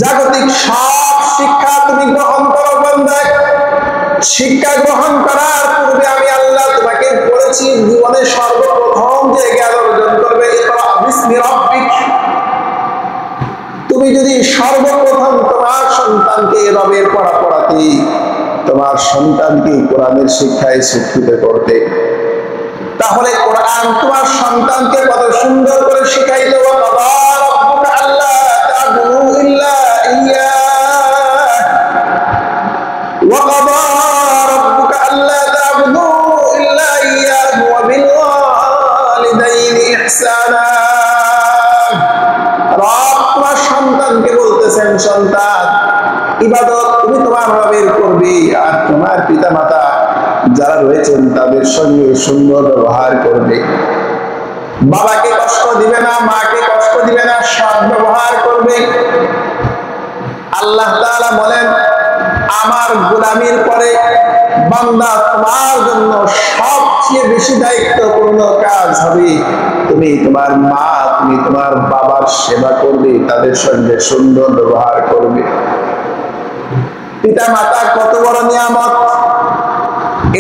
জাগতিক সব শিক্ষা তুমি গ্রহণ করো বান্দা। শিক্ষা গ্রহণ করার পূর্বে আমি আল্লাহ তোমাকে বলেছি জীবনে সর্বপ্রথম যে জ্ঞান অর্জন করবে ইকরা বিসমি রাব্বিক। তুমি যদি সর্বপ্রথম তোমার সন্তানকে রবের পড়া পড়াতে, তোমার সন্তানকে কোরআনের শিক্ষায় শিক্ষিত করতে, তাহলে কোরআন তোমার সন্তানকে কত সুন্দর করে শিখাই দেবো। আল্লাহ তা'বুদু ইল্লা ইয়্যাহ ওয়া ক্বাদা রাব্বুকা আল্লা তা'বুদু ইল্লা ইয়্যাহু ওয়া বিল ওয়ালিদাইনি ইহসানা। রব তোমার সন্তানকে বলতেছেন, সন্তান ইবাদত তুমি তোমার রবের করবে, আর তোমার পিতামাতা যারা রয়েছেন তাদের সঙ্গে সুন্দর ব্যবহার করবে। বাবাকে কষ্ট দিবে না, মাকে কষ্ট দিবে না, সৎ ব্যবহার করবে। আল্লাহ তাআলা বলেন, আমার গোলামির পরে বান্দা তোমার জন্য সবচেয়ে বেশি দায়িত্বপূর্ণ কাজ হবে তুমি তোমার মা, তুমি তোমার বাবার সেবা করবে, তাদের সঙ্গে সুন্দর ব্যবহার করবে। পিতা মাতা কত বড় নিয়ামত,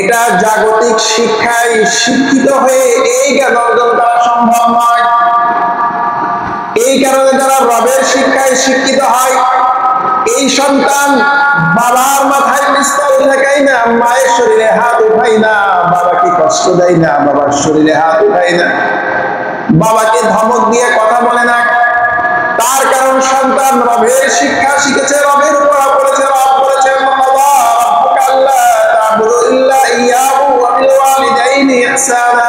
এটা জাগতিক শিক্ষায় শিক্ষিত হয়ে এই জ্ঞান অর্জন করা সম্ভব নয়। এই কারণে যারা রবের শিক্ষায় শিক্ষিত হয়, এই সন্তান বাবার মাথায় পিস্তল ঠেকাই না, মায়ের শরীরে হাত উঠাই না, বাবাকে কষ্ট দেয় না, বাবার শরীরে হাত উঠাই না, বাবাকে ধমক দিয়ে কথা বলে না। তার কারণ সন্তান রবের শিক্ষা শিখেছে, রবের পড়া পড়েছে। রব বলেছেন আল্লাহ তা'বুদু ইল্লা ইয়্যাহু ওয়া বিল ওয়ালিদাইনি ইহসানা।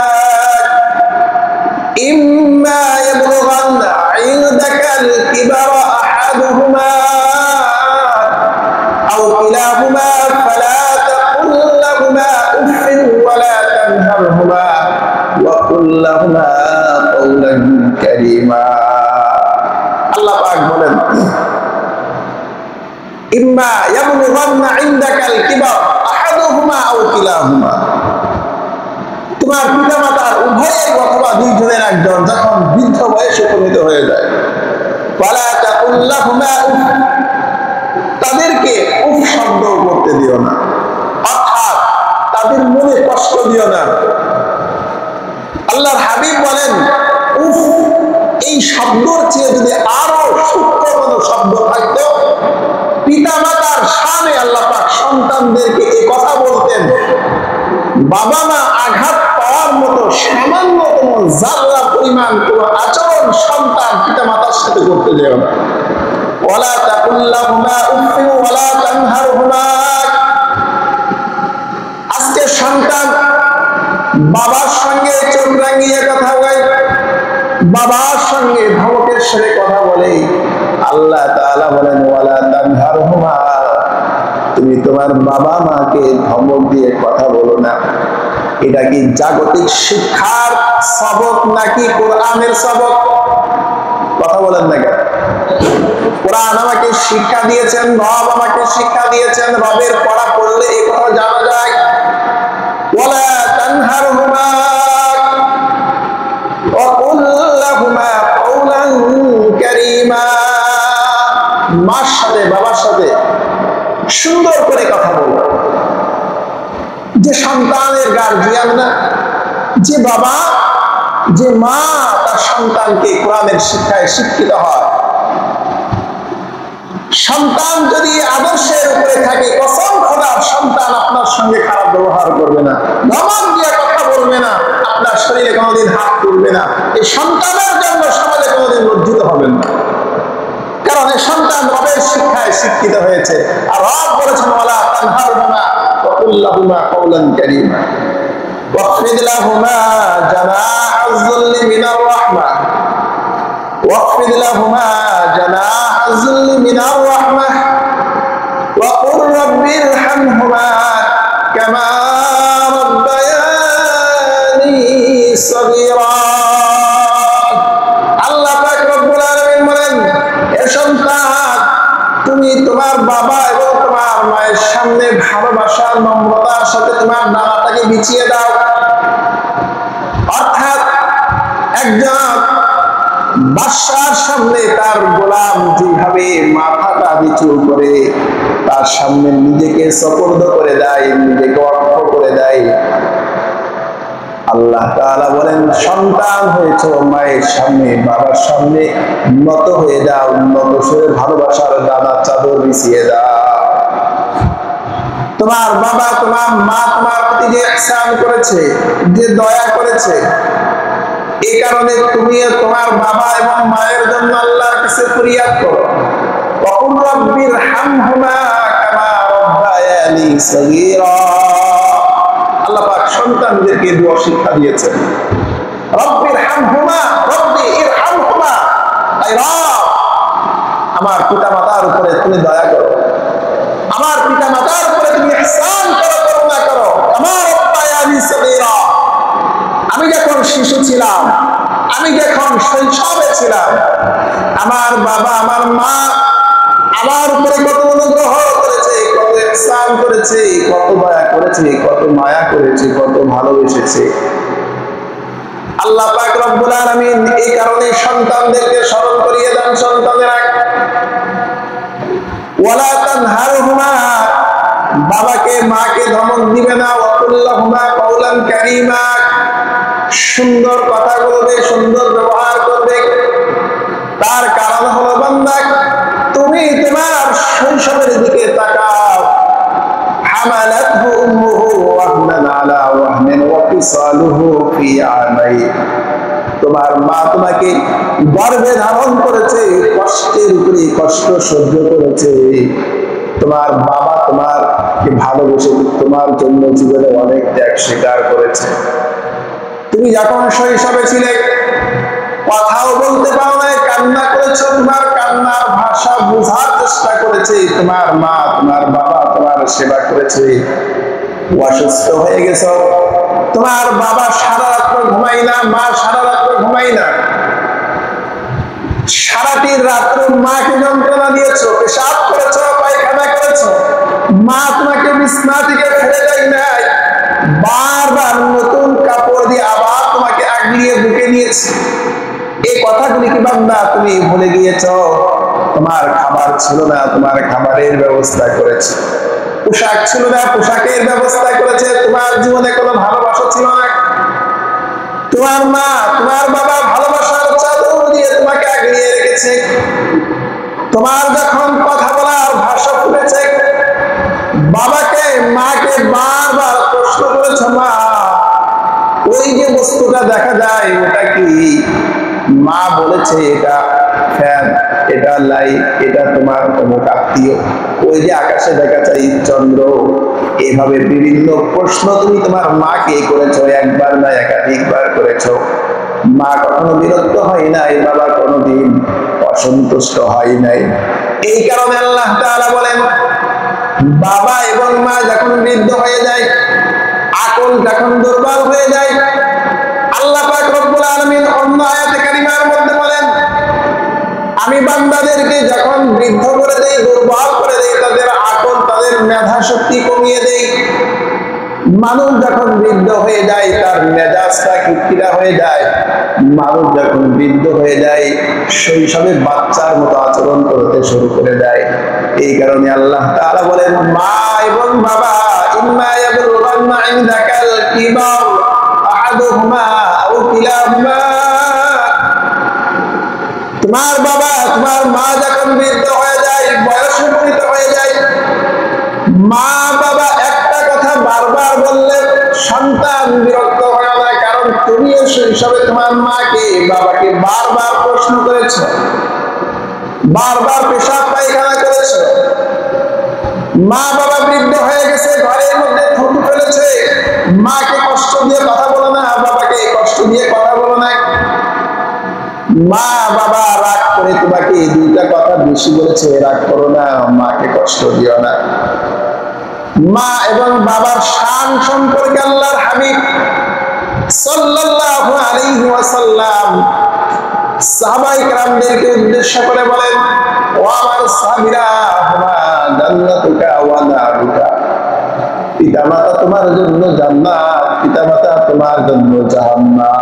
ইম্মা ইয়াবলুগান্না ইনদাকাল কিবারা আহাদুহুমা আও কিলাহুমা ফালা তাকুল লাহুমা উফফিন ওয়া লা তানহারহুমা ওয়া কুল লাহুমা কাওলান কারীমা। আল্লাহ পাক বলেন, ইম্মা ইয়াবলুগান্না ইনদাকাল কিবার আহাদুহুমা আও কিলাহুমা, তোমার পিতামাতার উভয়ের অথবা দুইজনের একজন যখন বৃদ্ধ বয়সে উপনীত হয়ে যায়, ফালা তাকুল লাহুমা উফ, তাদেরকে উফ শব্দ করতে দিও না, অর্থাৎ তাদের মনে কষ্ট দিও না। আল্লাহর হাবিব বলেন, উফ এই শব্দর চেয়ে যদি আরো সূক্ষ্ম কোনো শব্দ থাকতো, পিতা মাতার শানে আল্লাহ পাক সন্তানদেরকে এই কথা বলতেন, বাবা মা আঘাত পাওয়ার মতো সামান্যতম জাররা পরিমাণ কোন আচরণ সন্তান পিতা মাতার সাথে করতে দেয় না। ওয়ালা তাকুল লাহুমা উফফিন ওয়ালা তানহারহুমা। আজকে সন্তান বাবার সঙ্গে চোখ রাঙিয়ে কথা বলে, বাবার সঙ্গে ধমকের সাথে কথা বলে। আল্লাহ তাআলা বলেন, ওয়ালা তানহারহুমা, তুমি তোমার বাবা মাকে ধমক দিয়ে কথা বলো না। এটা কি জাগতিক শিক্ষার সবক নাকি কোরআনের সবক? কথা বলেন না কেন? কোরআন আমাকে শিক্ষা দিয়েছেন, রব আমাকে শিক্ষা দিয়েছেন, রবের পড়া পড়লে এই কথা জানা যায়। ওয়ালা তানহারহুমা ওয়া কুল লাহুমা কাওলান কারীমা। মার সাথে বাবার সাথে সুন্দর করে কথা বলো। যে সন্তানের গার্জিয়ান না, যে বাবা যে মা তার সন্তানকে কোরআনের শিক্ষায় শিক্ষিত হয়, সন্তান যদি আদর্শের উপরে থাকে, কসম খোদার সন্তান আপনার সঙ্গে খারাপ ব্যবহার করবে না, ধমক দিয়ে কথা বলবে না, আপনার শরীরে কোনোদিন হাত তুলবে না। এই সন্তানের জন্য সমাজে কোনোদিন লজ্জিত হবেন না, কারণ এই সন্তান রবের শিক্ষায় শিক্ষিত হয়েছে। আর রব বলেছেন, ওয়ালা তানহারহুমা ওয়া কুল লাহুমা কাওলান কারীমা ওয়াখফিদ লাহুমা জানাহাজ যুল্লি মিনার রাহমা ওয়াখফিদ লাহুমা জানাহাজ যুল্লি মিনার রাহমা ওয়া কুর রাব্বিরহামহুমা কামা রাব্বায়ানি সগীরা। আল্লাহ পাক রব্বুল আলামিন বলেন, এ সন্তান তুমি তোমার বাবা এবং তোমার মায়ের সামনে ভালোবাসার নম্রতার সাথে তোমার ডানাটাকে বিছিয়ে দাও। অর্থাৎ একজন বাদশার সামনে তার গোলাম যেভাবে মাথাটা কিছু করে তার সামনে নিজেকে সপর্দ করে দেয়, নিজেকে অর্থ করে দেয়। আল্লাহ তাআলা বলেন, সন্তান হয়েছে মায়ের সামনে, বাবার সামনে নত হয়ে যাও, নত সরে ভালোবাসার দানা চাদর বিছিয়ে দাও। তোমার বাবা, তোমার মা তোমার প্রতি যে ইহসান করেছে, যে দয়া করেছে, এই কারণে তুমি তোমার বাবা এবং মায়ের জন্য আল্লাহর কাছে ফরিয়াদ করো। ওয়াকুল রাব্বিরহামহুমা কামা রাব্বায়ানি সগীরা। আল্লাহ পাক সন্তানদেরকে দোয়া শিক্ষা দিয়েছেন। রাব্বিরহামহুমা, রব্বি ইরহামহুমা, আই রব, আমার পিতামাতার উপরে তুমি দয়া করো, আমার পিতামাতার উপরে তুমি ইহসান করো, করুণা করো। কামা রাব্বায়ানি সগীরা, আমি যখন শিশু ছিলাম, আমি যখন শৈশবে ছিলাম, আমার বাবা আমার মা আমার উপরে কত অনুগ্রহ করেছে, কত ইহসান করেছে, কত দয়া করেছে, কত মায়া করেছে, কত ভালোবেসেছে। আল্লাহ পাক রব্বুল আলামিন এই কারণে সন্তানদেরকে স্মরণ করিয়ে দেন। সন্তানেরা ওয়ালা তানহারহুমা, বাবাকে মাকে ধমক দিবে না। ওয়াকুল্লাহুমা কাওলান কারীমা, সুন্দর কথা বলবে, সুন্দর ব্যবহার করবে। তার কারণ হলো বান্দা, তুমি তোমার শৈশবের দিকে তাকাও। হামালাতহু উম্মুহু ওয়াহনান আলা ওয়াহনিন ওয়া ফিসালুহু ফি আমাইন, তোমার মা তোমাকে গর্ভে ধারণ করেছে, কষ্টের উপরে কষ্ট সহ্য করেছে। তোমার বাবা তোমাকে ভালোবেসে তোমার জন্য জীবনে অনেক ত্যাগ স্বীকার করেছে। তুমি যখন শৈশবে ছিলে, কথাও বলতে পারো না, কান্না করেছো, তোমার কান্নার ভাষা বোঝার চেষ্টা করেছে তোমার মা, তোমার বাবা তোমার সেবা করেছে। অসুস্থ হয়ে গেছো, তোমার বাবা সারা রাত্র ঘুমাই না, মা সারা রাত্র ঘুমাই না, সারাটি রাত্র মাকে যন্ত্রণা দিয়েছো, পেশাব করেছো, পায়খানা করেছো, মা তোমাকে বিছনা থেকে ফেলে দেয় নাই, বারবার নতুন কাপড় দিয়ে আবার তোমাকে আগলিয়ে বুকে নিয়েছে। এই কথাগুলি কি বান্দা তুমি ভুলে গিয়েছো? তোমার খাবার ছিল না, তোমার খাবারের ব্যবস্থা করেছে। পোশাক ছিল না, পোশাকের ব্যবস্থা করেছে। তোমার জীবনে কোনো ভালোবাসা ছিল না, তোমার মা তোমার বাবা ভালোবাসার চাদর দিয়ে তোমাকে আগলিয়ে রেখেছে। তোমার যখন কথা বলার ভাষা ফুটেছে, বাবাকে মাকে বারবার প্রশ্ন করেছো, মা ওই যে বস্তুটা দেখা যায় ওটা কি? মা বলেছে এটা ফ্যান, এটা লাইট, এটা তোমার অমুক আত্মীয়, ওই যে আকাশে দেখা যায় চন্দ্র। এভাবে বিভিন্ন প্রশ্ন তুমি তোমার মাকে করেছো, একবার না একাধিকবার করেছো। মা কখনো বিরক্ত হয় নাই, বাবা কোনোদিন অসন্তুষ্ট হয় নাই। এই কারণে আল্লাহ তাআলা বলেন, বাবা এবং মা যখন বৃদ্ধ হয়ে যায়, আকল যখন দুর্বল হয়ে যায়, আল্লাহ পাক রব্বুল আলামিন অন্য আয়াতে কারিমার মধ্যে বলেন, আমি বান্দাদেরকে যখন বৃদ্ধ করে দেই, দুর্বল করে দেই, তাদের আকল তাদের মেধা শক্তি কমিয়ে দেই। মানুষ যখন বৃদ্ধ হয়ে যায় তার মেজাজটা খিটখিটা হয়ে যায়। মানুষ যখন বৃদ্ধ হয়ে যায় শৈশবে বাচ্চার মতো আচরণ করতে শুরু করে দেয়। এই কারণে আল্লাহ তাআলা বলেন, মা এবং বাবা ইম্মা ইয়াবলুগান্না ইনদাকাল কিবার আহাদুহুমা আও কিলাহুমা, তোমার বাবা তোমার মা যখন বৃদ্ধ হয়ে যায়, বয়সে উপনীত হয়ে যায়, মা বাবা একটা কথা বারবার বললে সন্তান বিরক্ত হয় না, কারণ তুমিও শৈশবে তোমার মাকে বাবাকে বারবার প্রশ্ন করেছো, বারবার পেশাব পায়খানা করেছো। মা বাবা বৃদ্ধ হয়ে গেছে, ঘরের মধ্যে থুতু ফেলেছে, মাকে কষ্ট দিয়ে কথা বলো না, বাবাকে কষ্ট দিয়ে কথা বলো না। মা বাবা রাগ করে তোমাকে দুইটা কথা বেশি বলেছে, রাগ করো না, মাকে কষ্ট দিও না। মা এবং বাবার শান সম্পর্কে আল্লাহর হাবিব সাল্লাল্লাহু আলাইহি ওয়াসাল্লাম সাহাবায়ে কেরামদেরকে উদ্দেশ্য করে বলেন, ও আমার সাহাবীরা, হুমা জান্নাতুকা ওয়া নারুকা, পিতামাতা তোমার জন্য জান্নাত, পিতামাতা তোমার জন্য জাহান্নাম।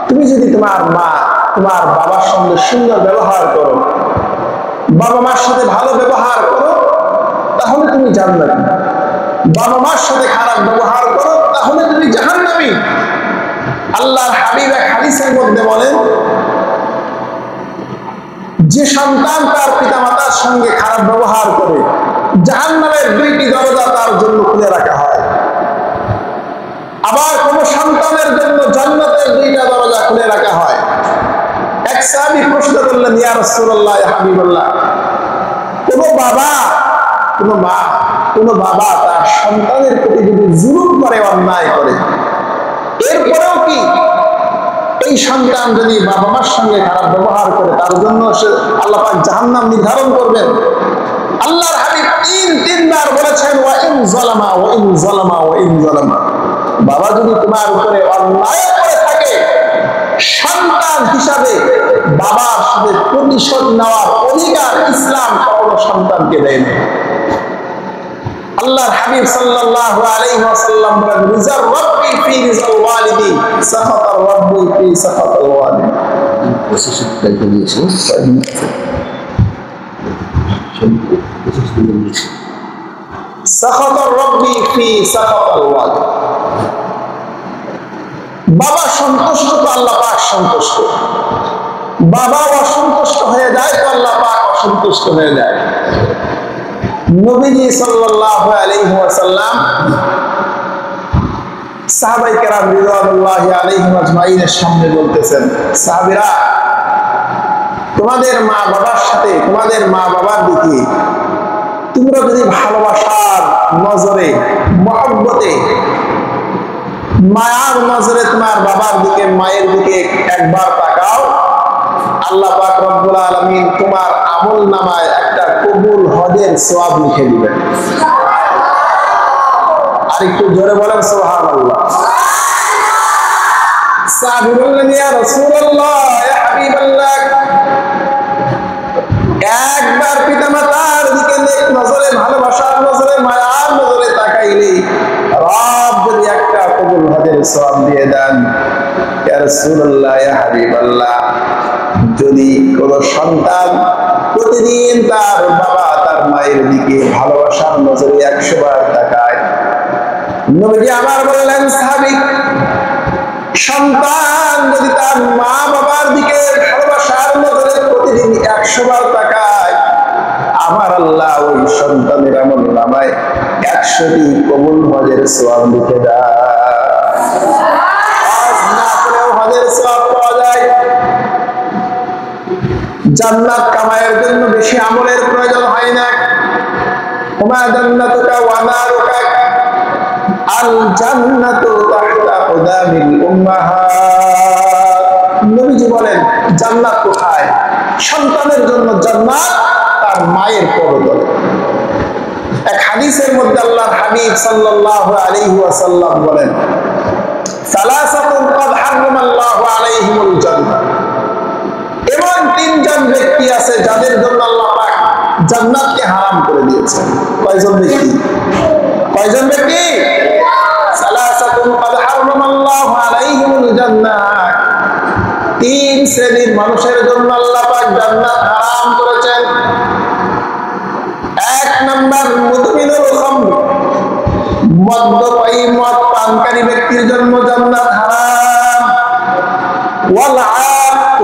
তুমি যদি তোমার মা তোমার বাবার সঙ্গে সুন্দর ব্যবহার করো, বাবা মার সাথে ভালো ব্যবহার করো, তাহলে তুমি জান্নাতি। বাবা মার সাথে খারাপ ব্যবহার করো, তাহলে তুমি জাহান্নামী। আল্লাহর হাবিব এক হাদিসের মধ্যে বলেন, যে সন্তান তার পিতামাতার সঙ্গে খারাপ ব্যবহার করে, জাহান্নামের 2টি দরজা তার জন্য খুলে রাখা হয়। আবার কোন সন্তানের জন্য জান্নাতের 2টা দরজা খুলে রাখা হয়। এক সাহাবী প্রশ্ন করলেন, ইয়া রাসূলুল্লাহ, ইয়া হাবিবাল্লাহ, কোন বাবা, কোন মা, কোন বাবা তার সন্তানের প্রতি যদি জুলুম করে, অন্যায় করে, এরপরেও কি এই সন্তান যদি বাবা মার সঙ্গে খারাপ ব্যবহার করে, তার জন্য আল্লাহ পাক জাহান্নাম নির্ধারণ করবেন? আল্লাহর হাবিব তিনবার বলেছেন, ওয়া ইন যালামা ওয়া ইন যালামা ওয়া ইন যালামা। বাবা যদি তোমার উপরে অন্যায় করে থাকে, সন্তান হিসাবে বাবার সাথে প্রতিশোধ নেওয়ার অধিকার ইসলাম কখনো সন্তানকে দেয় না। আল্লাহর হাবিব সাল্লাল্লাহু আলাইহি ওয়াসাল্লাম বলেন, রিজার রাব্বি ফি রিজাল ওয়ালিদি, সাখাতার রাব্বি ফি সাখাতাল ওয়ালিদ। সাখাতার রাব্বি ফি সাখাতাল ওয়ালিদ। বাবা সন্তুষ্ট তো আল্লাহ পাক সন্তুষ্ট, বাবা অসন্তুষ্ট হয়ে যায় তো আল্লাহ পাক অসন্তুষ্ট হয়ে যায়। নবীজি সাল্লাল্লাহু আলাইহি ওয়াসাল্লাম সাহাবায়ে কেরাম রিদওয়ানুল্লাহি আলাইহিম আজমাইনের সামনে বলতেছেন, সাহাবীরা, তোমাদের মা বাবার সাথে, তোমাদের মা বাবার দিকে তোমরা যদি ভালোবাসার নজরে, মহব্বতে, মায়ার নজরে তোমার বাবার দিকে, মায়ের দিকে একবার তাকাও, আল্লাহ পাক রব্বুল আলামিন তোমার আমল নামায় একটা কবুল হজের সওয়াব লিখে দিবেন। আর একটু জোরে বলেন সুবহানাল্লাহ। সাহাবী বললেন, ইয়া রাসূলুল্লাহ, ইয়া হাবিবাল্লাহ, একবার পিতামাতার দিকে নেক নজরে, ভালোবাসার নজরে, মায়ার নজরে তাকাইলে রব যদি একটা কবুল হজের সওয়াব দিয়ে দেন। ইয়া রাসূলুল্লাহ, ইয়া হাবিবাল্লাহ, যদি কোন সন্তান প্রতিদিন তার বাবা, তার মায়ের দিকে ভালোবাসার নজরে 100 বার তাকায়, নবীজি আবার বললেন, সাহাবী, সন্তান যদি তার মা বাবার দিকে ভালোবাসার নজরে প্রতিদিন 100 বার তাকায়, আমার আল্লাহ ওই সন্তানের আমল নামায় 100টি কবুল হজের সওয়াব লিখে দেয়। আজ না করেও হজের সওয়াব পাওয়া যায়। জান্নাত কামায়ের জন্য বেশি আমলের প্রয়োজন হয় না। ওমা জান্নাতুকা ওয়া নারুকা, আল জান্নাতু তাহতা কুদামিল উম্মাহাত। নবীজি বলেন, জান্নাত কোথায়? সন্তানের জন্য জান্নাত তার মায়ের কোলে। এক হাদিসের মধ্যে আল্লাহর হাবিব সাল্লাল্লাহু আলাইহি ওয়াসাল্লাম বলেন, সালাসাতুন ক্বাদ হারামাল্লাহু আলাইহিমুল জান্নাহ। এমন 3 জন ব্যক্তি আছে যাদের জন্য আল্লাহ পাক জান্নাতকে হারাম করে দিয়েছেন। কয়জন ব্যক্তি? কয়জন ব্যক্তি? সালাসাতুন ক্বাদ হারামাল্লাহু আলাইহিমুল জান্নাহ। 3 শ্রেণীর মানুষের জন্য আল্লাহ পাক জান্নাত হারাম করেছেন। 1 নাম্বার, মুদমিনুল খামর, মদ্যপায়ী, মদ পানকারী ব্যক্তির জন্য জান্নাত হারাম। ওয়াল আক,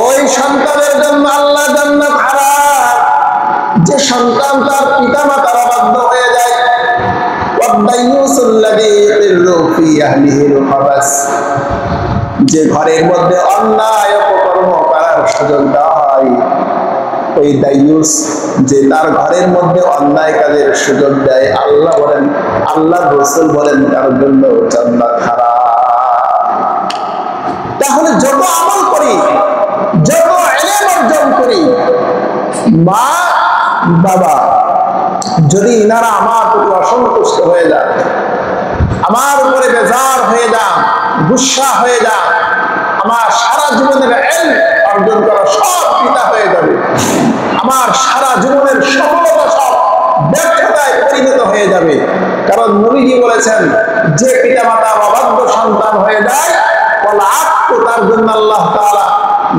ওই সন্তানের জন্য আল্লাহ জান্নাত হারাম যে সন্তান তার পিতামাতার অবাধ্য হয়ে যায়। ওয়াদাইয়ুসুল্লাযী ইয়াকিরু ফি আহলিহিল খাবাস, যে ঘরের মধ্যে অন্যায় অপকর্ম করার সুযোগ দেওয়া হয়, ওই দাইয়ুস যে তার ঘরের মধ্যে অন্যায় কাজের সুযোগ দেয়, আল্লাহ বলেন, আল্লাহর রাসূল বলেন, তার জন্য জান্নাত হারাম। তাহলে যত আমল করি, যত ইলম অর্জন করি, মা বাবা যদি ইনারা আমার প্রতি অসন্তুষ্ট হয়ে যায়, আমার উপরে বেজার হয়ে যান, গুসা হয়ে যান, আমার সারা জীবনের ইলম অর্জন করা সব পিতা হয়ে যাবে। আমার সারা জীবনের সফলতা সব ব্যর্থতায় পরিণত হয়ে যাবে। কারণ নবীজি বলেছেন, যে পিতামাতার অবাধ্য সন্তান হয়ে যায়, তার জন্য আল্লাহ তাআলা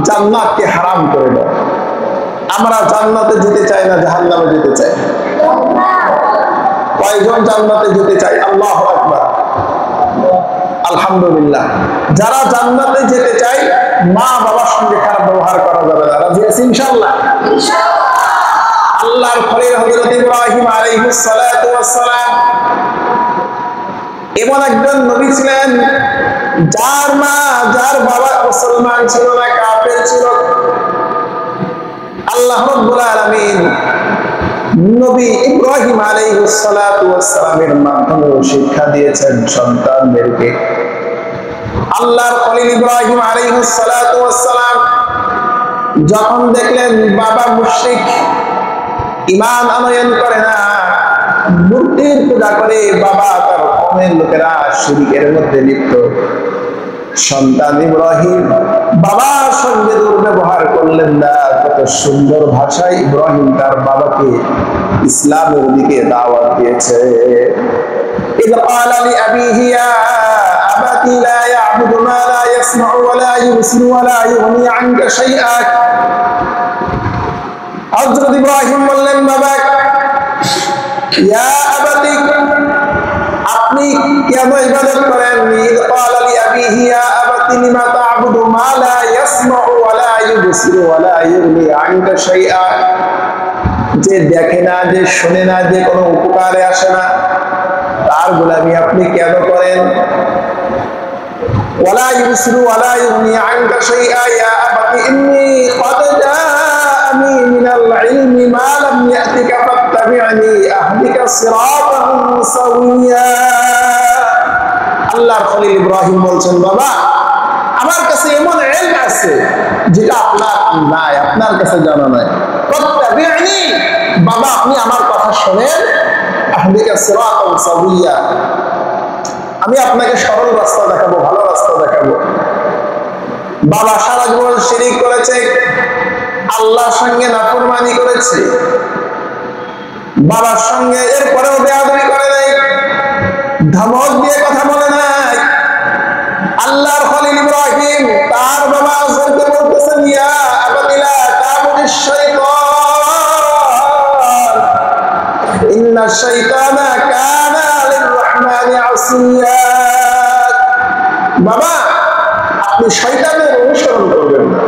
জান্নাতকে হারাম করে দেয়। আমরা জান্নাতে যেতে চাই না জাহান্নামে যেতে চাই? কয়জন জান্নাতে যেতে চাই? আল্লাহু আকবার, আলহামদুলিল্লাহ। যারা জান্নাতে যেতে চাই মা বাবার সঙ্গে খারাপ ব্যবহার করা যাবে না। রাজি আছি ইনশাআল্লাহ? আল্লাহর খলিল হযরত ইব্রাহিম আলাইহিস সালাতু ওয়াস সালাম এমন একজন নবী ছিলেন যার মা যার বাবা মুসলমান ছিল না, কাফের ছিল। আল্লাহ রাব্বুল আলামিন নবী ইব্রাহিম আলাইহিস সালাতু ওয়াস সালামের মাধ্যমে শিক্ষা দিয়েছেন সন্তানদেরকে। আল্লাহর খলিল ইব্রাহিম আলাইহিস সালাতু ওয়াস সালাম যখন দেখলেন বাবা মুশরিক, ঈমান আনয়ন করে না, মূর্তির পূজা করে, বাবা তার কওমের লোকেরা শিরকের মধ্যে লিপ্ত, সন্তান ইব্রাহিম বাবার সঙ্গে দুর্ব্যবহার করলেন না। কত সুন্দর ভাষায় ইব্রাহিম তার বাবাকে ইসলামের দিকে দাওয়াত দিয়েছে। ইয ক্বালা লিআবিহি ইয়া আবাতি লা ইয়া'বুদু মা লা ইয়াসমা'ু ওয়া লা ইউবসিরু ওয়া লা ইউগনি আনকা শাইআ। হযরত ইব্রাহিম বললেন, বাবা ইয়া আবাতি, আপনি কেন ইবাদত করেন? ইয ক্বালা লিআবিহি ইয়া আবাতি লিমা তা'বুদু মা লা ইয়াসমা'ু ওয়া লা ইউবসিরু ওয়া লা ইউগনি আনকা শাইআ। যে দেখে না, যে শুনে না, যে কোনো উপকারে আসে না, তার গোলামি আপনি কেন করেন? ওয়া লা ইউবসিরু ওয়া লা ইউগনি আনকা শাইআ ইয়া আবাতি ইন্নী ক্বাদ জাআনি মিনাল ইলমি মা লাম ইয়াতিকা ফাত্তাবি'নি আহদিকা সিরাতান সাওয়িয়া। আল্লাহর খলিল ইব্রাহিম বলছেন, বাবা আমার কাছে এমন ইলম আছে যেটা আপনার নাই, আপনার কাছে জানা নাই। ফাত্তাবি'নি, বাবা আপনি আমার কথা শুনেন, আহদিকা সিরাতান সাওয়িয়া, আমি আপনাকে সরল রাস্তা দেখাবো, ভালো রাস্তা দেখাবো। বাবা সারা জীবন শিরক করেছে, আল্লাহর সঙ্গে নাফরমানি করেছে, বাবার সঙ্গে এরপরেও বেয়াদবি করে নাই, ধমক দিয়ে কথা বলে নাই। আল্লাহর খলিল ইব্রাহিম তার বাবা আজরকে বলতেছেন, ইয়া আবাতি লা তা'বুদিশ শাইতান ইন্নাশ শাইতানা কানা লির-রাহমানি আসিয়া। বাবা আপনি শয়তানের অনুসরণ করবেন না,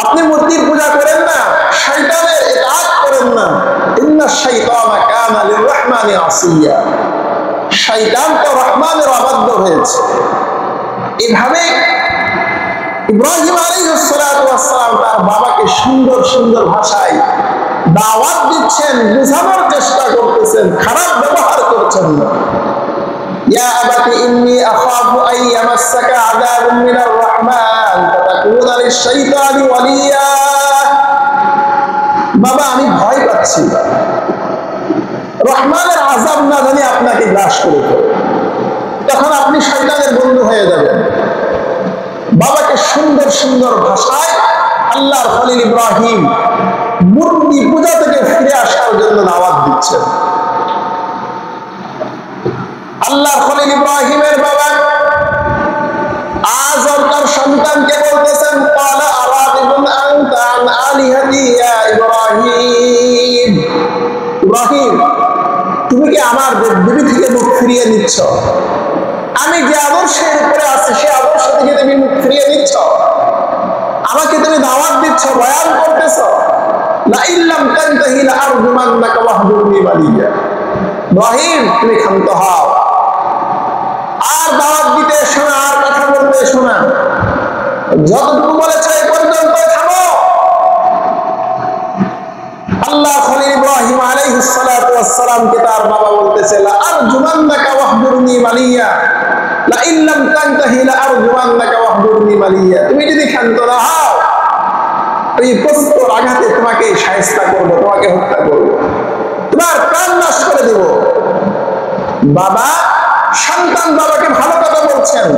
আপনি মূর্তির পূজা করেন না, শয়তানের ইতাআত করেন না। ইন্নাশ শাইতানা কানা লির-রাহমানি আসিয়া, শয়তান তো রহমানের অবাধ্য হয়েছে। এভাবে ইব্রাহিম আলাইহিস সালাতু ওয়াস সালাম তার বাবাকে সুন্দর সুন্দর ভাষায় দাওয়াত দিচ্ছেন, বোঝানোর চেষ্টা করতেছেন, খারাপ ব্যবহার করছেন না। ইয়া আবাতি ইন্নী আখাফু আন ইয়ামাসসাকা আযাবুম মিনার রাহমান ফাতাকুনা লিশ-শাইতানি ওয়ালিয়া। বাবা আমি ভয় পাচ্ছি রহমানের আযাব না জানি আপনাকে গ্রাস করে ফেলে, তখন আপনি শয়তানের বন্ধু হয়ে যাবেন। বাবাকে সুন্দর সুন্দর ভাষায় আল্লাহর খলিল ইব্রাহিম মূর্তি পূজা থেকে ফিরে আসার জন্য দাওয়াত দিচ্ছেন। আল্লাহর খলিল ইব্রাহিমের বাবা আজর তার সন্তানকে বলতেছেন, ক্বালা আরাগিবুন আনতা আন আলিহাতি ইয়া ইব্রাহিম। ইব্রাহিম তুমি কি আমার দেবদেবী থেকে মুখ ফিরিয়ে নিচ্ছ? আমি যে আদর্শের উপরে আছি সে আদর্শ থেকে তুমি মুখ ফিরিয়ে নিচ্ছ? আমাকে তুমি দাওয়াত দিচ্ছ, বয়ান করতেছ, লা ইল্লাম তানতাহি লা আরজুমান্নাকা ওয়াহজুরনি মালিয়া। ইব্রাহিম তুমি ক্ষান্ত হও, আর দাওয়াত দিতে শোনা, আর কথা বলতে শোনা, যতটুকু বলেছে এই পর্যন্ত থামো। আল্লাহ খলিল ইব্রাহিম আলাইহিস সালাতু ওয়াস সালামকে তার বাবা বলতেছে, লা আরজুমান্নাকা ওয়াহজুরনি মালিয়া, লা ইল্লাম তানতাহি লা আরজুমান্নাকা ওয়াহজুরনি মালিয়া। তুমি যদি ক্ষান্ত না হও এই প্রস্তর আঘাতে তোমাকে শায়েস্তা করব, তোমাকে হত্যা করব, তোমার প্রাণ নাশ করে দেব। বাবা সন্তান বাবাকে ভালো কথা বলছেন,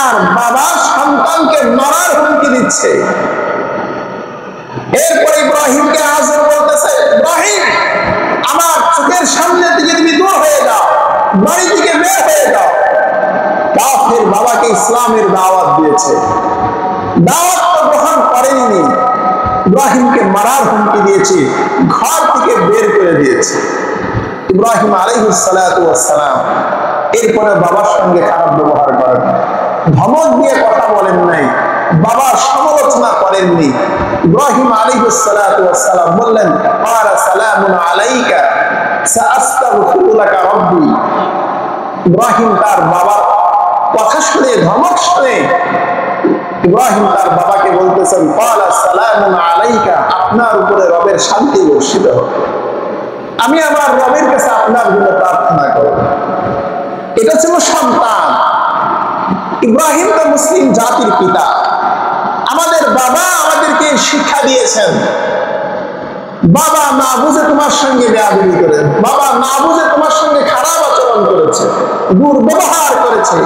আর বাবা সন্তানকে মারার হুমকি দিচ্ছে। এরপর ইব্রাহিমকে আজর বলতেছে, ইব্রাহিম আমার চোখের সামনে থেকে তুমি দূর হয়ে যাও, বাড়ি থেকে বের হয়ে যাও। কাফের বাবাকে ইসলামের দাওয়াত দিয়েছে, দাওয়াত তো গ্রহণ করেনি। ইব্রাহিমকে মারার হুমকি দিয়েছে, ঘর থেকে বের করে দিয়েছে। ইব্রাহিম আলাইহিস সালাতু ওয়াস সালাম এরপরে বাবার সঙ্গে খারাপ ব্যবহার করেন, ধমক দিয়ে কথা বলেন নাই, বাবার সমালোচনা করেননি। ইব্রাহিম আলাইহিস সালাতু ওয়াস সালাম বললেন, ক্বালা সালামুন আলাইকা সাআস্তাগফিরু লাকা রাব্বি। ইব্রাহিম তার বাবার কথা শুনে, ধমক শুনে ইব্রাহিম তার বাবাকে বলতেছেন, ক্বালা সালামুন আলাইকা, আপনার উপরে রবের শান্তি বর্ষিত হোক, আমি আমার রবের কাছে আপনার জন্য প্রার্থনা করব। এটা ছিল সন্তান। ইব্রাহিম তো মুসলিম জাতির পিতা। আমাদের বাবা আমাদেরকে শিক্ষা দিয়েছেন, বাবা না বুঝে তোমার সঙ্গে বেয়াদবি করে, বাবা না বুঝে তোমার সঙ্গে খারাপ আচরণ করেছে, দুর্ব্যবহার করেছে,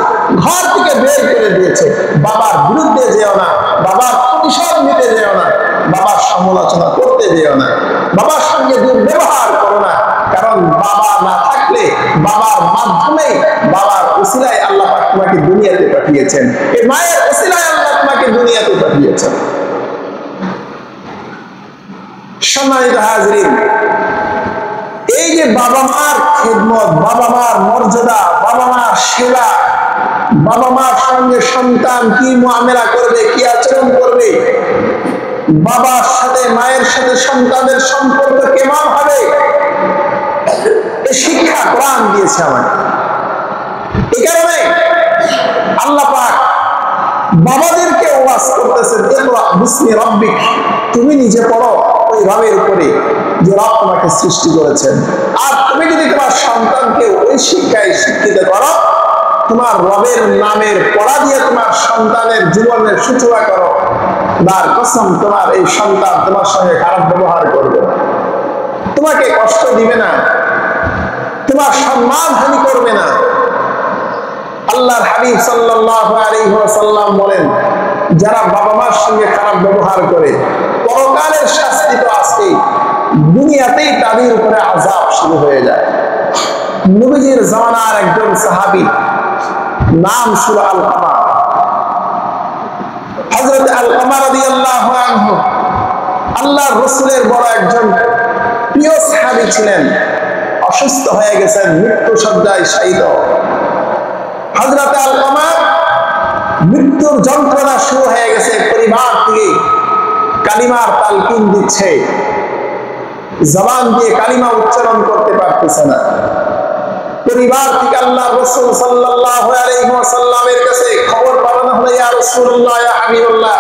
ঘর থেকে বের করে দিয়েছে, বাবার বিরুদ্ধে যেও না, বাবার প্রতিশোধ নিতে যেও না, বাবার সমালোচনা করতে যেও না, বাবার সঙ্গে দুর্ব্যবহার করো না। কারণ বাবা না থাকলে বাবার মাধ্যমে, বাবার ওসিলায় আল্লাহ পাক তোমাকে দুনিয়াতে পাঠিয়েছেন, এই মায়ের ওসিলায় আল্লাহ তোমাকে দুনিয়াতে পাঠিয়েছেন। সম্মানিত হাজরিন, এই যে বাবা মার খেদমত, বাবা মার মর্যাদা, বাবা মার সেবা, বাবা মার সঙ্গে সন্তান কি মুআমেলা করবে, কি আচরণ করবে, বাবার সাথে মায়ের সাথে সন্তানের সম্পর্ক কেমন হবে, এই শিক্ষা কোরআন দিয়েছে আমাদের। এই কারণে আল্লাহ পাক বাবাদেরকে ওয়াজ করতেছেন, ইকরা বিসমি রাব্বিক, তুমি নিজে পড়ো ওই রবের উপরে যে রব তোমাকে সৃষ্টি করেছেন। আর তুমি যদি তোমার সন্তানকে ওই শিক্ষায় শিক্ষিত করো, তোমার রবের নামের পড়া দিয়ে তোমার সন্তানের জীবনের সূচনা করো, তার কসম তোমার এই সন্তান তোমার সঙ্গে খারাপ ব্যবহার করবে, তোমাকে কষ্ট দিবে না, তোমার সম্মান হানি করবে না। আল্লাহর হাবিব সাল্লাল্লাহু আলাইহি ওয়াসাল্লাম বলেন, যারা বাবা মার সঙ্গে খারাপ ব্যবহার করে পরকালের শাস্তি তো আজকেই, দুনিয়াতেই তাদের উপরে আযাব শুরু হয়ে যায়। নবীজির জামানার একজন সাহাবী, নাম ছিল আলকামা, হযরত আলকামা রাদিয়াল্লাহু আনহু আল্লাহর রাসূলের বড় একজন প্রিয় সাহাবী ছিলেন। অসুস্থ হয়ে গেছেন, মৃত্যু শয্যায় শায়িত। হযরত আলকামা মৃত্যুর যন্ত্রণা শুরু হয়ে গেছে, পরিবার থেকে কালিমার তালকিন দিচ্ছে, জবান দিয়ে কালিমা উচ্চারণ করতে পারতেছে না। পরিবার থেকে আল্লাহর রাসূল সাল্লাল্লাহু আলাইহি ওয়াসাল্লামের কাছে খবর পাঠানো হলো, ইয়া রাসূলুল্লাহ, ইয়া হাবিবাল্লাহ,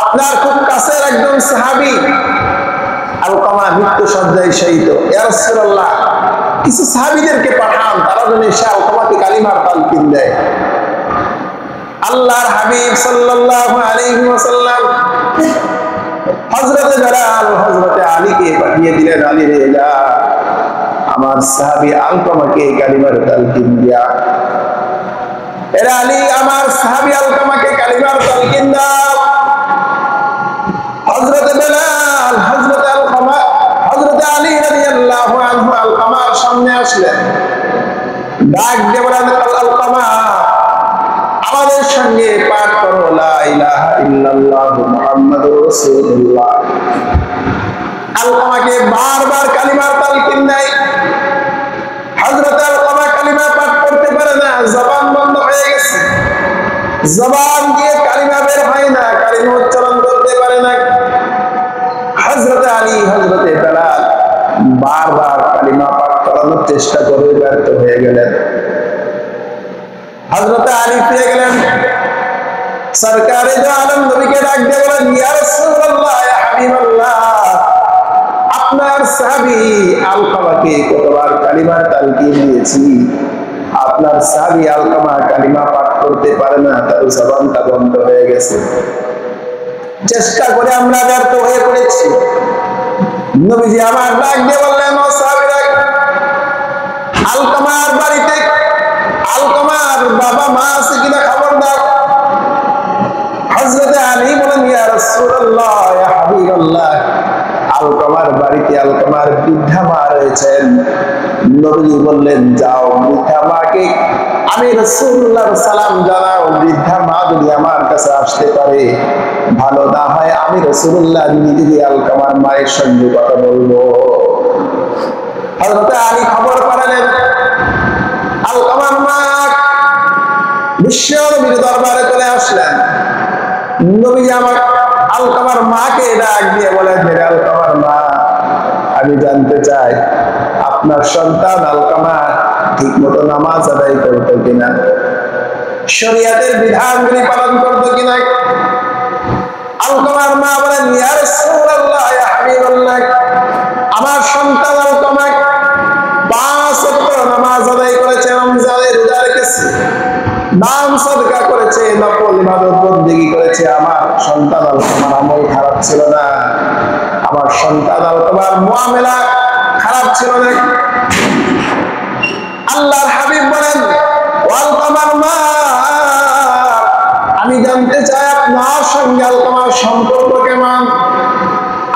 আপনার খুব কাছের একজন সাহাবী আলকামা মৃত্যু শয্যায় শায়িত, ইয়া রাসূলুল্লাহ কিছু সাহাবীদেরকে পাঠান, তারা যেন এসে আলকামাকে কালিমার তালকিন দেয়। আল্লাহর হাবিব সাল্লাল্লাহু আলাইহি ওয়াসাল্লাম হযরত বেলাল, হযরত আলীকে পাঠিয়ে দিলেন, আলী রে যা আমার সাহাবী আলকামাকে কালিমার তালকিন দিয়া। এরা আলী, আমার সাহাবী আলকামাকে কালিমার তালকিন দাও। হযরত বেলাল, হযরত আলকামা, হযরত আলী রাদিয়াল্লাহু আনহু আলকামার সামনে আসলেন, ডাক দিয়ে বলেন, আলকামা আমাদের সঙ্গে পাঠ করো লা ইলাহা ইল্লাল্লাহ মুহাম্মাদুর রাসূলুল্লাহ। আলকামাকে বারবার কালিমার তালকিন দেয়। হযরত আলকামা কালিমা পাঠ করতে পারে না, জবান বন্ধ হয়ে গেছে, জবান দিয়ে কালিমা বের হয় না, কালিমা উচ্চারণ করতে পারে না। হযরত আলী, হযরত বেলাল বারবার কালিমা পাঠ করানোর চেষ্টা করে ব্যর্থ হয়ে গেলেন। হযরত আলী ফিরে গেলেন, সরকারে দো আলম নবীকে ডাক দিয়ে বলেন, ইয়া রাসূলুল্লাহ, ইয়া হাবিবাল্লাহ, আপনার সাহাবী আলকামাকে কতবার কালিমার তালকিন দিয়েছি, আপনার সাহাবী আলকামা কালিমা পাঠ করতে পারে না, তার জবানটা বন্ধ হয়ে গেছে, চেষ্টা করে আমরা ব্যর্থ হয়ে পড়েছি। নবীজি আমার ডাক দিয়ে বললেন, ও সাহাবীরা, আলকামার বাড়িতে আলকামার বাবা মা আছে কিনা খবর দাও। হযরত আলী বলেন, ইয়া রাসূলুল্লাহ, ইয়া হাবিবাল্লাহ, আলকামার বাড়িতে আলকামার বৃদ্ধা মা রয়েছেন। নবী বললেন, যাও বৃদ্ধা মাকে আমি রাসূলুল্লাহর সালাম জানাও, বৃদ্ধা মা যদি আমার কাছে আসতে পারে ভালো না হয় আমি রাসূলুল্লাহ নিজে গিয়ে আলকামার মায়ের সঙ্গে কথা বলবো। হযরত আলী খবর পাঠালেন, আলকামার মা বিশ্ব নবীর দরবারে চলে আসলেন। নবীজি আমার আলকামার মাকে ডাক দিয়ে বলেন, মেরে আলকামার মা, আমি জানতে চাই আপনার সন্তান আলকামা ঠিক মতো নামাজ আদায় করতো কিনা, শরীয়তের বিধানগুলি পালন করতো কিনা। আলকামার মা বলেন, ইয়া রাসূলুল্লাহ, ইয়া হাবিবাল্লাহ, আমার সন্তান আলকামা 5 ওয়াক্ত নামাজ আদায় করেছে, রমজানের রোজা রেখেছে, দান সদকা করেছে, নফল ইবাদত বন্দেগী করেছে। আমার সন্তান আলকামার আমল খারাপ ছিল না, আমার সন্তান আলকামার মুআমালা খারাপ ছিল না। আল্লাহর হাবিব বলেন, আলকামার মা, আমি জানতে চাই আপনার সঙ্গে আলকামার সম্পর্ক কেমন,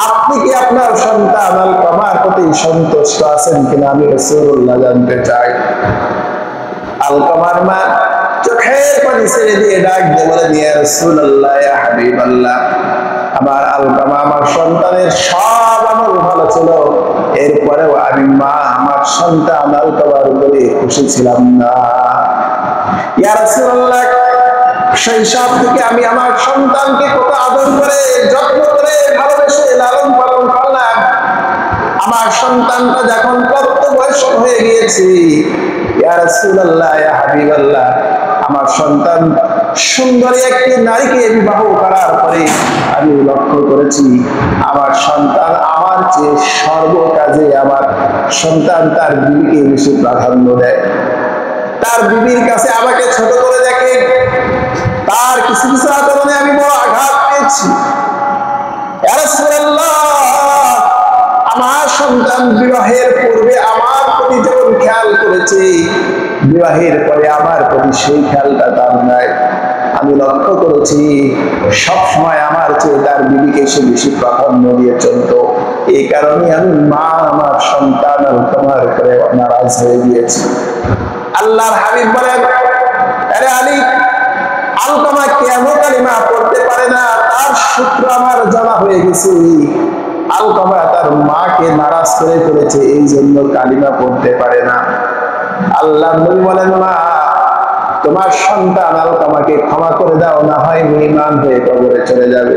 আপনি কি আপনার সন্তান আলকামার প্রতি সন্তুষ্ট আছেন কিনা আমি রাসূলুল্লাহ জানতে চাই। আলকামার মা চোখের পানি ছেড়ে দিয়ে ডাক দিয়ে বলেন, ইয়া রাসূলুল্লাহ, ইয়া হাবিবাল্লাহ, আমার আলকামা আমার সন্তানের সব আমল ভালো ছিল, এরপরেও আমি মা আমার সন্তান আলকামার উপরে খুশি ছিলাম না। ইয়া রাসূলুল্লাহ, শৈশব থেকে আমি আমার সন্তানকে কত আদর করে যত্ন করে ভালোবেসে লালন পালন করলাম। আমার সন্তানটা যখন প্রাপ্ত বয়স হয়ে গিয়েছে, ইয়া রাসূলুল্লাহ, ইয়া হাবিবাল্লাহ, আমার সন্তান সুন্দরী একটি নারীকে বিবাহ করার পরে আমি লক্ষ্য করেছি আমার সন্তান আমার চেয়ে সর্বকাজে আমার সন্তান তার বিবিকে বেশি প্রাধান্য দেয়, তার বিবির কাছে আমাকে ছোট করে দেখে, তার কিছু কিছু আচরণে আমি বড় আঘাত পেয়েছি। ইয়া রাসূলুল্লাহ, আমার সন্তান বিবাহের পূর্বে আমার প্রতি যেমন খেয়াল করেছে, বিবাহের পরে আমার প্রতি সেই খেয়ালটা তার নাই। আমি লক্ষ্য করেছি সব সময় আমার চেয়ে তার বিবিকে সে বেশি প্রাধান্য দিয়ে চলত। এই কারণে আমি মা আমার সন্তান আলকামার উপরে নারাজ হয়ে গিয়েছি। আল্লাহর হাবিব বলেন, আরে আলী, আলকামা কেন কালিমা পড়তে পারে না তার সূত্র আমার জানা হয়ে গেছে। আলকামা তার মাকে নারাজ করে ফেলেছে, এই জন্য কালিমা পড়তে পারে না। আল্লাহ নবী বলেন, মা, তোমার সন্তান আলকামাকে ক্ষমা করে দাও, না হয় বেঈমান হয়ে কবরে চলে যাবে।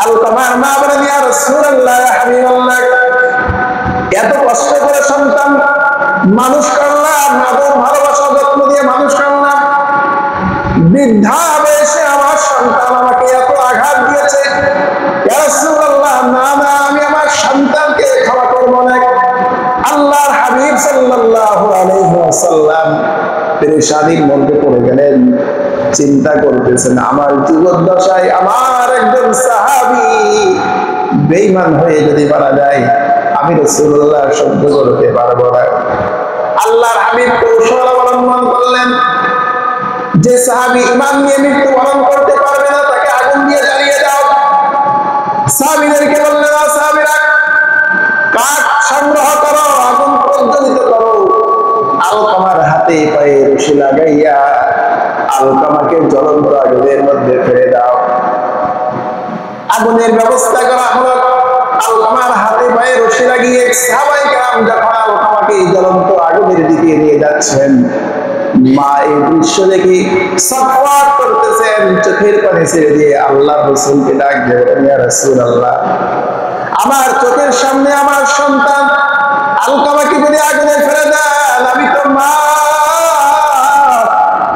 আলকামার মা বলেন, ইয়া রাসূলুল্লাহ, ইয়া হাবিবাল্লাহ, এত কষ্ট করে সন্তান মানুষ করলাম, আদর ভালোবাসা যত্ন দিয়ে মানুষ করলাম, বৃদ্ধা বয়সে আমার সন্তান আমাকে এত আঘাত দিয়েছে। ইয়া রাসূলুল্লাহ, না না, আমি আমার সন্তানকে ক্ষমা করব না। আল্লাহর হাবিব সাল্লাল্লাহু আলাইহি ওয়াসাল্লাম পেরেশানির মধ্যে পড়ে গেলেন, চিন্তা করতেছেন আমার জীবদ্দশায় আমার একজন সাহাবী বেঈমান হয়ে যদি মারা যায় আমি রাসূলুল্লাহ সহ্য করতে পারবো না। আল্লাহর হাবিব কৌশল অবলম্বন করলেন, যে সাহাবী ঈমান নিয়ে মৃত্যুবরণ করতে পারবে না তাকে আগুন দিয়ে জ্বালিয়ে দাও। সাহাবীদেরকে বললেন, সাহাবীরা কাঠ সংগ্রহ করো, আগুন প্রজ্বলিত করো, আলকামার হাতে পায়ে রশি লাগাইয়া আলকামাকে জ্বলন্ত আগুনের মধ্যে ফেলে দাও। আগুনের ব্যবস্থা করা হলো। আলকামার হাতে পায়ে রশি লাগিয়ে সাহাবায়ে কেরাম যখন আলকামাকে জ্বলন্ত আগুনের দিকে নিয়ে যাচ্ছেন, মা এই দৃশ্য দেখে সাফওয়াত করতেছেন, চোখের পানি ছেড়ে দিয়ে আল্লাহর রাসূলকে ডাক দিয়ে, ইয়া রাসূলুল্লাহ, আমার চোখের সামনে আমার সন্তান আলকামাকে যদি আগুনে ফেলে দেন আমি তো মা,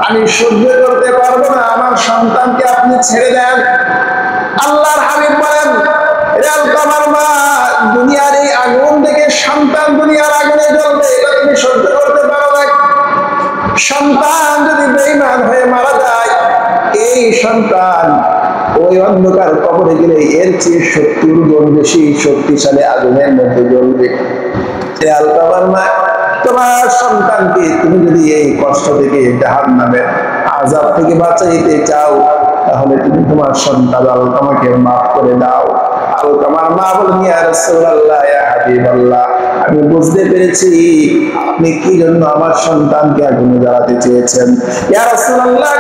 আমি সহ্য করতে পারবো না, আমার সন্তানকে আপনি ছেড়ে দেন। আল্লাহর হাবিব বলেন, রে আলকামার মা, দুনিয়ার এই আগুন দেখে সন্তান দুনিয়ার আগুনে জ্বলবে, এটা তুমি সহ্য করতে পারো না। সন্তান যদি বেঈমান হয়ে মারা যায়, এই সন্তান ওই অন্ধকার কবরে গেলে এর চেয়ে 70 গুণ বেশি শক্তিশালী আগুনের মধ্যে জ্বলবে। আলকামার মা, তোমার সন্তানকে তুমি যদি এই কষ্ট থেকে জাহান্নামের আযাব থেকে বাঁচাইতে চাও তাহলে তুমি তোমার সন্তান আলকামাকে মাফ করে দাও। আলকামার মা বলেন, ইয়া রাসূলুল্লাহ, ইয়া হাবিবাল্লাহ, আমি বুঝতে পেরেছি আপনি কি জন্য আমার সন্তানকে আগুনে জ্বালাতে চেয়েছেন। ইয়া রাসূলুল্লাহ,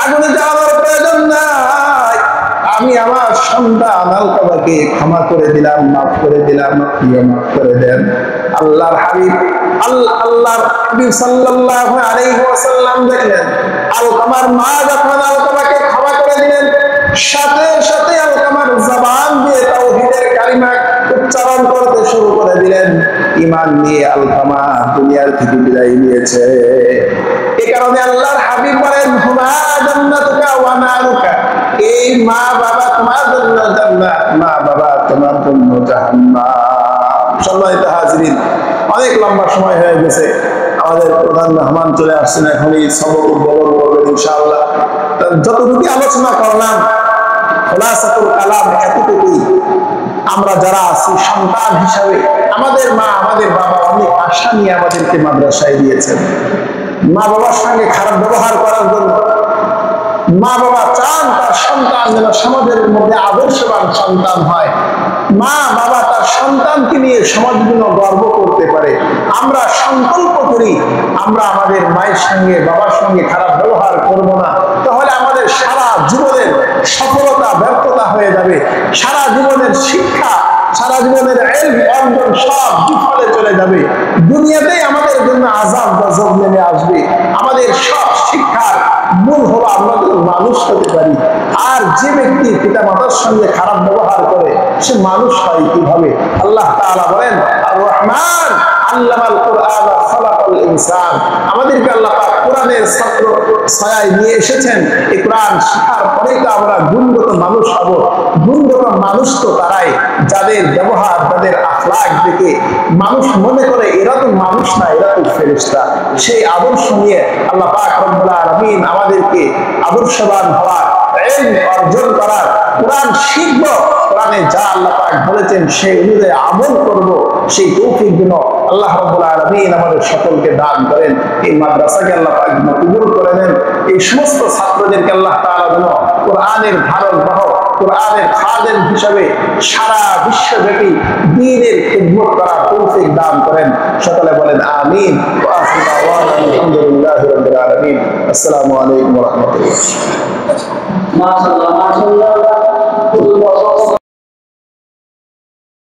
আগুনে জ্বালানোর প্রয়োজন নাই, আমি আমার সন্তান আলকামাকে ক্ষমা করে দিলাম, মাফ করে দিলাম, আপনিও মাফ করে দেন। আল্লাহর হাবিব সাল্লাল্লাহু আলাইহি ওয়াসাল্লাম দেখলেন আলকামার মা যখন আলকামাকে ক্ষমা করে দিলেন, সাথে সাথে আলকামার জবান দিয়ে তাওহীদের কালিমা উচ্চারণ করতে শুরু করে দিলেন। ঈমান নিয়ে আলকামা দুনিয়ার থেকে বিদায় নিয়েছে। এই কারণে আল্লাহর হাবিব বলেন, হুমা জান্নাতুকা ওয়া নারুকা, এই মা বাবা তোমার জন্য জান্নাত, মা বাবা তোমার জন্য জাহান্নাম। সম্মানিত হাজিরিন, অনেক লম্বা সময় হয়ে গেছে, আমাদের প্রধান মেহমান চলে আসছেন, এখনই সবক উদ্বোধন করবেন ইনশাআল্লাহ। যতটুকু আলোচনা করলাম খোলাসাতুল কালাম এতটুকুই। আমরা যারা আছি সন্তান হিসাবে, আমাদের মা আমাদের বাবা অনেক আশা নিয়ে আমাদেরকে মাদ্রাসায় দিয়েছেন। মা বাবার সঙ্গে খারাপ ব্যবহার করার জন্য মা বাবা চান তার সন্তান যেন সমাজের মধ্যে আদর্শবান সন্তান হয়। মা বাবা তার সন্তানকে নিয়ে সমাজগুলো গর্ব করতে পারে। আমরা সংকল্প করি আমরা আমাদের মায়ের সঙ্গে বাবার সঙ্গে খারাপ ব্যবহার করব না, তাহলে আমাদের সারা জীবনের সফলতা ব্যর্থতা হয়ে যাবে। সারা জীবনের শিক্ষা, সারা জীবনের অর্জন সব বিফলে চলে যাবে। দুনিয়াতেই আমাদের জন্য আযাব গজব নেমে আসবে। আমাদের সব শিক্ষার মূল হলো আমরা মানুষ হতে পারি। আর যে ব্যক্তি পিতা মাতার সঙ্গে খারাপ ব্যবহার করে সে মানুষ হয় কিভাবে? আল্লাহ তাআলা বলেন, আর রহমান আল্লামাল কুরআন খালাকাল ইনসান। আমাদেরকে আল্লাহ পাক কোরআনের ছাত্র ছায়ায় নিয়ে এসেছেন। এই কোরআন শেখার পরেই তো আমরা গুণগত মানুষ হব। গুণগত মানুষ তো তারাই যাদের ব্যবহার, যাদের আখলাক দেখে মানুষ মনে করে এরা তো মানুষ না, এরা তো ফেরেশতা। সেই আদর্শ নিয়ে আল্লাহ পাক রব্বুল আলামিন আমাদেরকে আদর্শবান হওয়ার, ইলম অর্জন করার, কোরআন শিখব, কোরআনে যা আল্লাহ পাক বলেছেন সেই অনুযায়ী আমল করব, সেই তৌফিক যেন আল্লাহ রাব্বুল আলামিন আমাদের সকলকে দান করেন। এই মাদ্রাসাকে আল্লাহ পাক কবুল করে নেন। এই সমস্ত ছাত্রদেরকে আল্লাহ তাআলা যেন কোরআনের ধারণ বাহক, কোরআনের খাদেম হিসাবে সারা বিশ্বব্যাপী দ্বীনের খিদমত করার তৌফিক দান করেন। সকলে বলেন আমিন। ওয়া আখিরু দাওয়ানা আলহামদুলিল্লাহি রাব্বিল আলামিন। আসসালামু আলাইকুম ওয়া রাহমাতুল্লাহ। মাশাআল্লাহ মাশাআল্লাহ।